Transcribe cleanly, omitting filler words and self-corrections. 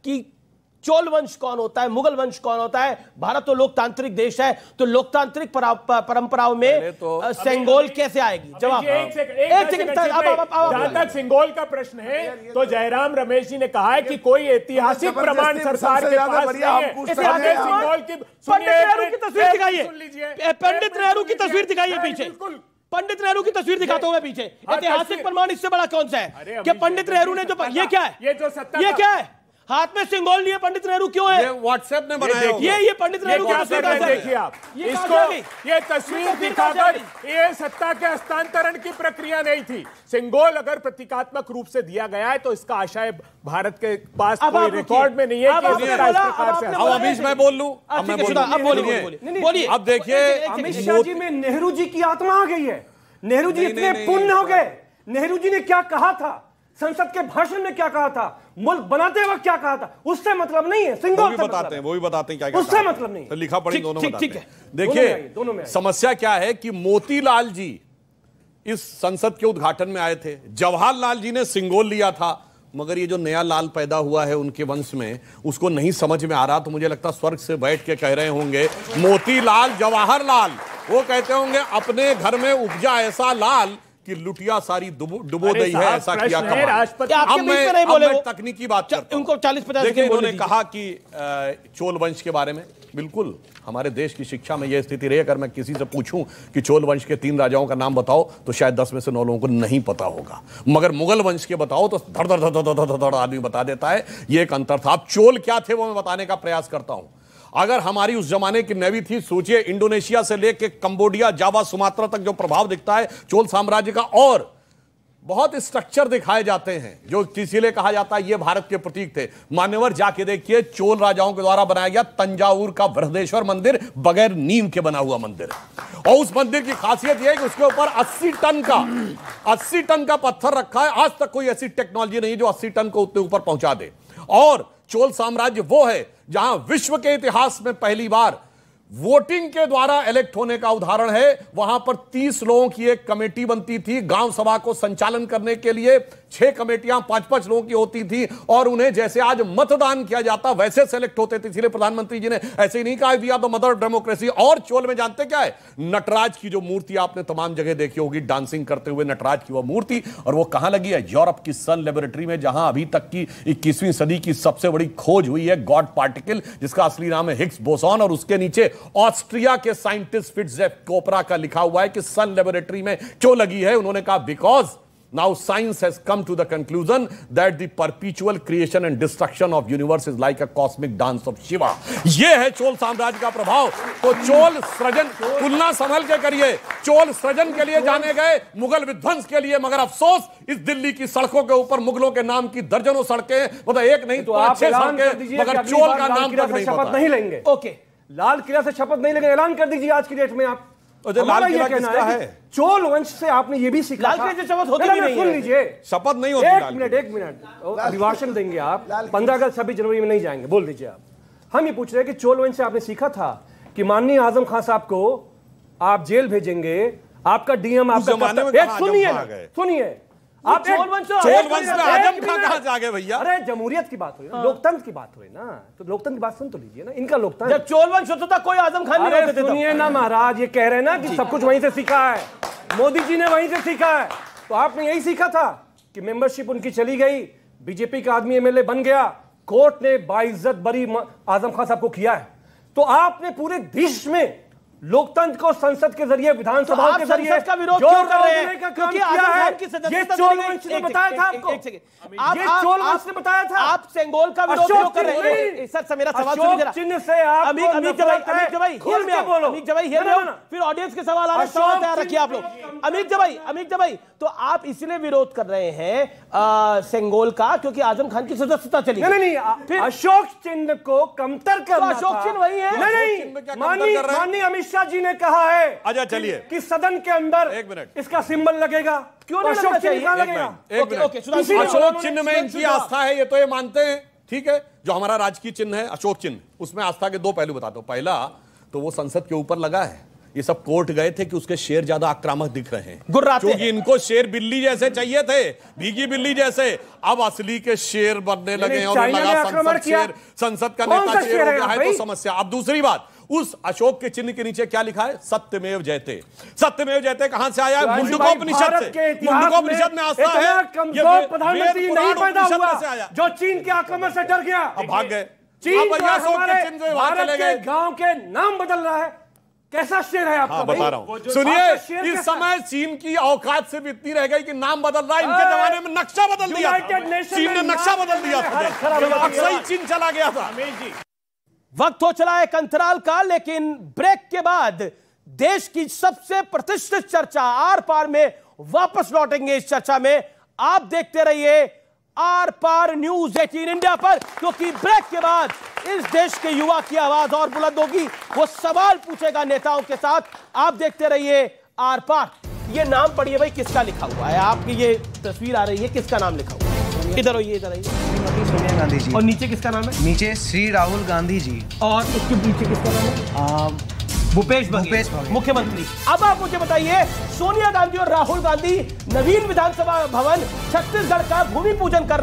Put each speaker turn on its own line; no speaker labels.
कि चोल वंश कौन होता है, मुगल वंश कौन होता है। भारत तो लोकतांत्रिक देश है, तो लोकतांत्रिक परंपराओं में सेंगोल कैसे आएगी? जवाब एक सेकंड।
जहां तक सेंगोल का प्रश्न है तो जयराम रमेश जी ने कहा है कि कोई ऐतिहासिक प्रमाण सरकार के पास नहीं है। सेंगोल की
पंडित नेहरू की तस्वीर दिखाइए, पंडित नेहरू की तस्वीर दिखाइए पीछे, पंडित नेहरू की तस्वीर दिखाता हूं मैं पीछे। ऐतिहासिक प्रमाण इससे बड़ा कौन सा है कि पंडित नेहरू ने जो, ये क्या है, ये क्या है, हाथ में सिंगोल लिए पंडित नेहरू क्यों है?
ये व्हाट्सएप ने बनाया होगा।
ये पंडित नेहरू की तस्वीर
देखिए आप इसको, ये तस्वीर दिखाकर ये सत्ता के हस्तांतरण की प्रक्रिया नहीं थी। सिंगोल अगर प्रतीकात्मक रूप से दिया गया है तो इसका आशय भारत के पास कोई रिकॉर्ड में नहीं है कि इस प्रकार से।
अब अमीश मैं बोल लूं, अब मैं बोलिए। अब देखिए
अमित शाह जी में नेहरू जी की आत्मा आ गई है। नेहरू जी इतने पुण्य हो गए। नेहरू जी ने क्या कहा था, संसद के भाषण में क्या कहा था, मुल्क बनाते वक्त क्या कहा था, उससे मतलब नहीं है। सिंगोल
वो भी बताते हैं क्या
उससे मतलब नहीं,
तो लिखा पढ़ी दोनों बताते हैं।
देखिए
समस्या क्या है कि मोतीलाल जी इस संसद के उद्घाटन में आए थे, जवाहरलाल जी ने सिंगोल लिया था, मगर ये जो नया लाल पैदा हुआ है उनके वंश में, उसको नहीं समझ में आ रहा। तो मुझे लगता स्वर्ग से बैठ के कह रहे होंगे मोतीलाल जवाहरलाल, वो कहते होंगे अपने घर में उपजा ऐसा लाल कि लुटिया सारी डुबो दी है, ऐसा किया
अब
मैं तकनीकी बात करता हूं।
उनको 40-50
देखिए इन्होंने कहा कि चोल वंश के बारे में, बिल्कुल हमारे देश की शिक्षा में यह स्थिति रही। अगर मैं किसी से पूछूं कि चोल वंश के 3 राजाओं का नाम बताओ तो शायद 10 में से 9 लोगों को नहीं पता होगा, मगर मुगल वंश के बताओ तो धड़ धड़ धड़ धड़ धड़ आदमी बता देता है। यह एक अंतर था। अब चोल क्या थे वो मैं बताने का प्रयास करता हूं। अगर हमारी उस जमाने की नेवी थी, सोचिए इंडोनेशिया से लेकर कंबोडिया, जावा, सुमात्रा तक जो प्रभाव दिखता है चोल साम्राज्य का, और बहुत स्ट्रक्चर दिखाए जाते हैं जो इसीलिए कहा जाता है ये भारत के प्रतीक थे। मान्यवर जाके देखिए, चोल राजाओं के द्वारा बनाया गया तंजावुर का बृहदेश्वर मंदिर बगैर नींव के बना हुआ मंदिर है, और उस मंदिर की खासियत यह है कि उसके ऊपर 80 टन का पत्थर रखा है। आज तक कोई ऐसी टेक्नोलॉजी नहीं जो 80 टन को उतने ऊपर पहुंचा दे। और चोल साम्राज्य वो है जहां विश्व के इतिहास में पहली बार वोटिंग के द्वारा इलेक्ट होने का उदाहरण है। वहां पर 30 लोगों की एक कमेटी बनती थी गांव सभा को संचालन करने के लिए। 6 कमेटियां 5-5 लोगों की होती थी, और उन्हें जैसे आज मतदान किया जाता वैसे सेलेक्ट होते थे। इसलिए प्रधानमंत्री जी ने ऐसे ही नहीं कहा we are the mother democracy. और चोल में जानते क्या है, नटराज की जो मूर्ति आपने तमाम जगह देखी होगी, डांसिंग करते हुए नटराज की वो मूर्ति, और वो कहां लगी है? यूरोप की सन लेबोरेटरी में, जहां अभी तक की 21वीं सदी की सबसे बड़ी खोज हुई है गॉड पार्टिकल, जिसका असली नाम है हिग्स बोसॉन। और उसके नीचे ऑस्ट्रिया के साइंटिस्ट फिट्जेफ कोपरा का लिखा हुआ है कि सन लेबोरेटरी में क्यों लगी है। उन्होंने कहा because now science has come to the conclusion that the perpetual creation and destruction of universe is like a cosmic dance of Shiva। यह है चोल साम्राज्य का प्रभाव। तो चोल सृजन, तुलना संभल के करिए, चोल सृजन के लिए जाने गए, मुगल विध्वंस के लिए। मगर अफसोस इस दिल्ली की सड़कों के ऊपर मुगलों के नाम की दर्जनों सड़कें, मतलब एक नहीं तो 5-6 सड़कें, मगर चोल का नाम तक नहीं पता।
शपथ नहीं लेंगे। ओके, लाल किला से शपथ नहीं लेंगे, ऐलान कर दीजिए आज की डेट में आप।
लाल किला किसका है?
चोल वंश से आपने ये भी सीखा।
लाल किले से शपथ होती नहीं है।
सुन लीजिए,
शपथ नहीं होती।
एक मिनट अभिभाषण देंगे आप। 15 अगस्त 26 जनवरी में नहीं जाएंगे, बोल दीजिए आप। हम ये पूछ रहे हैं कि चोल वंश से आपने सीखा था कि माननीय आजम खान साहब को आप जेल भेजेंगे, आपका डीएम आपका, सुनिए आप
चोल वंश में आजम खान कहां से आ गए भैया?
अरे जमहूरियत की बात हुई ना, लोकतंत्र की बात हुई ना, तो लोकतंत्र की बात सुन तो लीजिए ना। इनका लोकतंत्र,
जब चोल वंश होता था कोई आजम खान नहीं होते थे।
सुनिए ना महाराज, ये कह रहे हैं ना कि सब कुछ वहीं से सीखा है, मोदी जी ने वहीं से सीखा है। तो आपने यही सीखा था कि मेंबरशिप उनकी चली गई, बीजेपी का आदमी एमएलए बन गया, कोर्ट ने बाइज्जत बरी आजम खान साहब को किया है। तो आपने पूरे देश में लोकतंत्र को संसद के जरिए, विधानसभा के जरिए
का विरोध क्यों कर रहे हैं?
क्योंकि आजम खान की सदस्यता, ये चोल वंश ने बताया था आपको। ये चोल वंश ने बताया था।
आप सेंगोल का विरोध क्यों कर रहे हैं? सर मेरा सवाल सुनिए जरा।
चिन्ह से आप
अमीक जवाई फिर ऑडियंस के सवाल आ रहे हैं, तैयार रखिए आप लोग। अमीक जवाई तो आप इसलिए विरोध कर रहे हैं सेंगोल का क्योंकि आजम खान की सदस्यता चली।
नहीं, अशोक चिन्ह को कमतर करना।
अशोक चिन्ह वही है।
नहीं, माननीय अमित शाह जी ने कहा है,
अच्छा चलिए,
कि सदन के अंदर
1 मिनट
इसका सिंबल लगेगा। क्यों नहीं लगना चाहिए?
अशोक चिन्ह में इनकी आस्था है, ये तो ये मानते हैं, ठीक है। जो हमारा राजकीय चिन्ह है अशोक चिन्ह, उसमें आस्था के 2 पहलू बताता हूं। पहला तो वो संसद के ऊपर लगा है, ये सब कोर्ट गए थे कि उसके शेर ज्यादा आक्रामक दिख रहे हैं,
गुर्राते
क्योंकि इनको शेर बिल्ली जैसे चाहिए थे, भीगी बिल्ली जैसे। अब असली के शेर बनने लगे और लगा संसद का नेता शेर हो गया है, तो समस्या। अब दूसरी बात, उस अशोक के चिन्ह के नीचे क्या लिखा है? सत्यमेव जयते। सत्यमेव जयते कहां से आया? मुंडकोपनिषद से। मुंडकोपनिषद में आस्था है।
कमजोर प्रधानमंत्री नहीं पैदा हुआ जो चीन के आक्रमण से डर गया,
अब भाग गए।
चीन भारत के गांव के नाम बदल रहा है। कैसा शेर है आपका?
बता रहा हूं, सुनिए। इस समय चीन की औकात सिर्फ इतनी रह गई कि नाम बदल रहा है। इनके जमाने में नक्शा बदल दिया, चीन ने नक्शा बदल दिया, अक्सर चीन चला गया था।
वक्त हो चला एक अंतराल का, लेकिन ब्रेक के बाद देश की सबसे प्रतिष्ठित चर्चा आर पार में वापस लौटेंगे। इस चर्चा में आप देखते रहिए आर पार न्यूज 18 इंडिया पर, क्योंकि ब्रेक के बाद इस देश के युवा की आवाज और बुलंद होगी। वो सवाल पूछेगा नेताओं के साथ। आप देखते रहिए आर पार। ये नाम पढ़िए भाई, किसका लिखा हुआ है? आपकी ये तस्वीर आ रही है, किसका नाम लिखा हुआ है? इधर आइए, इधर आइए।
सोनिया गांधी जी।
और नीचे किसका नाम है?
नीचे श्री राहुल गांधी जी।
और उसके पीछे किसका नाम है? भूपेश बघेल, मुख्यमंत्री। अब आप मुझे बताइए, सोनिया गांधी और राहुल गांधी नवीन विधानसभा भवन छत्तीसगढ़ का भूमि पूजन कर